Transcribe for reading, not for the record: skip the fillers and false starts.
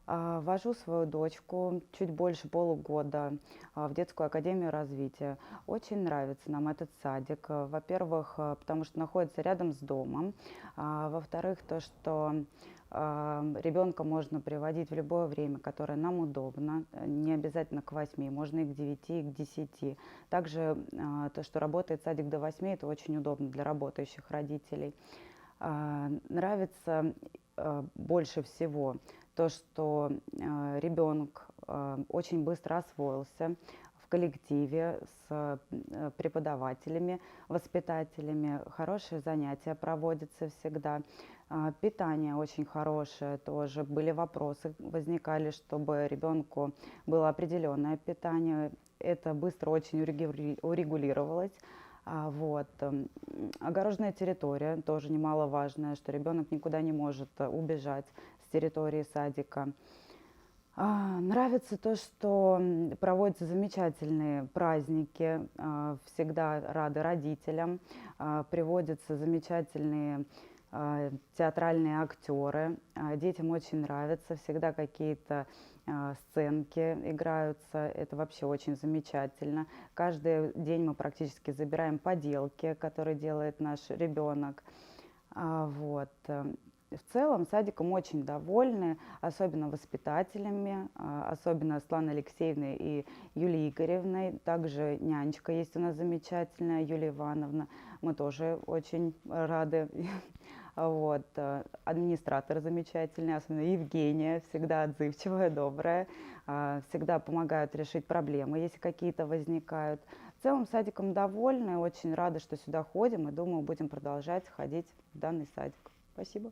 Вожу свою дочку чуть больше полугода в детскую академию развития. Очень нравится нам этот садик. Во-первых, потому что находится рядом с домом. Во-вторых, то, что ребенка можно приводить в любое время, которое нам удобно. Не обязательно к 8, можно и к 9, и к 10. Также то, что работает садик до 8, это очень удобно для работающих родителей. Нравится больше всего то, что ребенок очень быстро освоился в коллективе с преподавателями, воспитателями. Хорошие занятия проводятся всегда. Питание очень хорошее тоже. Были вопросы, возникали, чтобы ребенку было определенное питание. Это быстро очень урегулировалось. Огороженная территория тоже немаловажная, что ребенок никуда не может убежать с территории садика. Нравится то, что проводятся замечательные праздники, всегда рады родителям, приводятся замечательные театральные актеры. Детям очень нравится, всегда какие-то сценки играются, это вообще очень замечательно. Каждый день мы практически забираем поделки, которые делает наш ребенок. В целом садиком очень довольны, особенно воспитателями, особенно Светланой Алексеевной и Юлией Игоревной. Также нянечка есть у нас замечательная, Юлия Ивановна. Мы тоже очень рады. Администратор замечательный, особенно Евгения, всегда отзывчивая, добрая, всегда помогают решить проблемы, если какие-то возникают. В целом садиком довольны, очень рады, что сюда ходим, и думаю, будем продолжать ходить в данный садик. Спасибо.